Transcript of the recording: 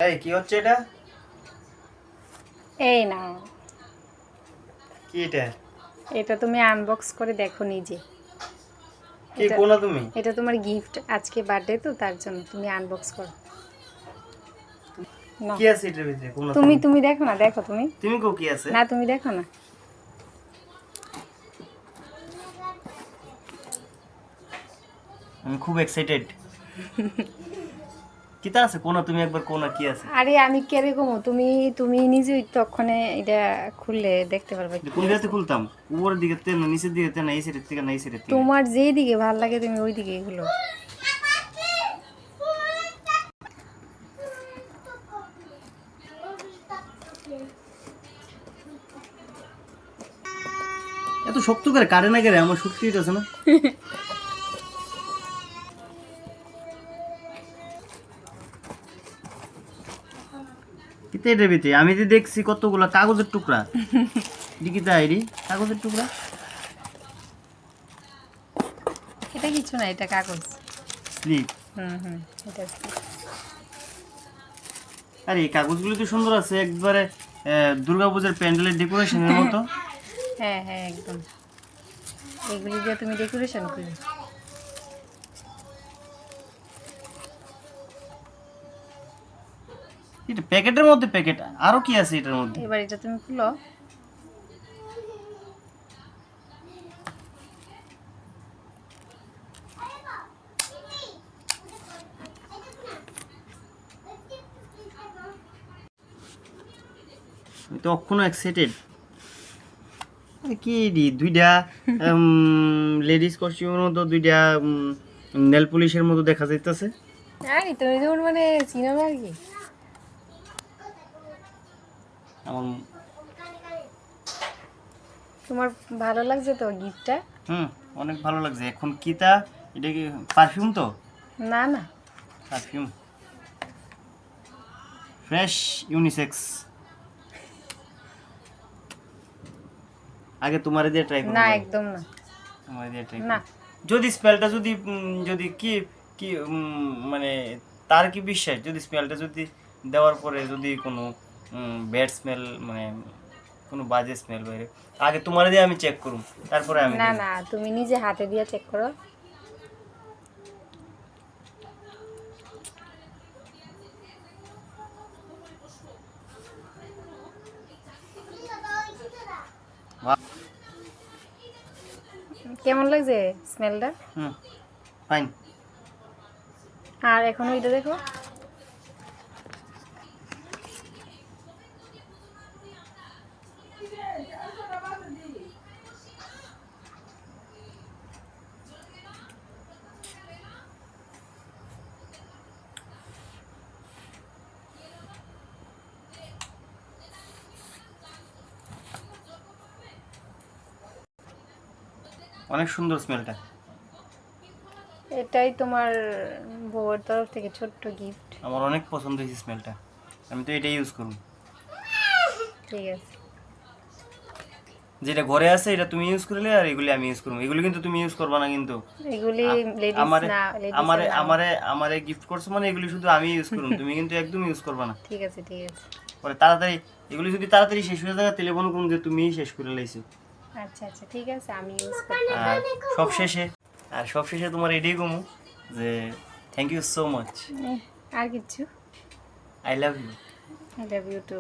এই কি হচ্ছে এটা? এই না, কি এটা? এটা তুমি আনবক্স করে দেখো নিজে। কি কোনা তুমি? এটা তোমার গিফট, আজকে বার্থডে তো তার জন্য তুমি আনবক্স করো। না কি আছে এটার ভিতরে কোনা তুমি তুমি দেখো না, দেখো তুমি। তুমি কো কি আছে? না তুমি দেখো না। আমি খুব এক্সাইটেড। কিতা আছে কোনা? তুমি একবার কোনা কি আছে? আরে আমি কিরকম, তুমি তুমি নিজেই তখন এটা খুললে দেখতে পারবে। কোন দিকে খুলতাম? উপরের দিকে তে না নিচের দিকে তে না এই সাইডের থেকে না এই সাইডের থেকে? তোমার যেই দিকে ভালো লাগে তুমি ওই দিকে খুলো। এত শক্ত করে কাটে না কেরে? আমার শক্তি আছে না। কিতা এটার ভিতরে? আমি তো দেখছি কতগুলা কাগজের টুকরা। দিকিতা আইরি কাগজের টুকরা। এটা কিছু না, এটা কাগজ। স্লিপ। হুম, এটা আরে এই কাগজগুলো তো সুন্দর আছে, একবারে দুর্গাপূজার প্যান্ডেলের ডেকোরেশনের মতো। হ্যাঁ হ্যাঁ একদম, এগুলি দিয়ে তুমি ডেকোরেশন করবে। এটা প্যাকেটের মধ্যে প্যাকেট, আরো কি আছে এটার মধ্যে? এবার এটা তুমি খুলো। আমি তো অক্ষণ এক্সাইটেড। কি রে দুইটা লেডিস কস্টিউমের মতো, দুইটা নেল পুলিশের মতো দেখা যাইতেছে। আরে তুমি যেমন মানে চিনো না আর কি। আমার তোমার ভালো লাগছে তো গিফটটা? অনেক ভালো লাগছে। এখন কিতা এটা কি পারফিউম? তো না না, পারফিউম ফ্রেশ ইউনিসেক্স। আগে তোমারে দিয়ে ট্রাই করব। না একদম না। তোমারে দিয়ে ট্রাই না যদি স্মেলটা যদি যদি কি কি মানে তার কি বিশ্বাস, যদি স্মেলটা যদি দেওয়ার পরে যদি কোনো ব্যাড স্মেল, মানে কোনো বাজে স্মেল বাইরে, আগে তোমারে দিয়ে আমি চেক করুম, তারপরে আমি না দেব। না, তুমি নিজে হাতে দিয়ে চেক করো। কেমন লাগছে স্মেলটা? ফাইন। আর এখন ওইটা দেখো। অনেক সুন্দর স্মেলটা। এটাই তোমার বউয়ের তরফ থেকে ছোট্ট গিফট। আমার অনেক পছন্দ হয়েছে স্মেলটা, আমি তো এটাই ইউজ করব। ঠিক আছে, যেটা ঘরে আছে এটা তুমি ইউজ করলে, আর এগুলি আমি ইউজ করবো। এগুলি কিন্তু তুমি ইউজ করবা না কিন্তু। এগুলি লেডিস আমারে না, লেডিস আমারে না। আমারে আমারে গিফট করছো মানে এগুলি শুধু আমি ইউজ করব, তুমি কিন্তু একদম ইউজ করবা না। ঠিক আছে ঠিক আছে। পরে তাড়াতাড়ি এগুলি যদি তাড়াতাড়ি শেষ হয়ে যায় তাহলে মনে করুন যে তুমিই শেষ করে লাইছো। আচ্ছা আচ্ছা ঠিক আছে, আমি ইউজ করব। আর সবশেষে তোমার এটাই কমু যে থ্যাংক ইউ সো মাচ। আর কিছু? I love you. I love you two.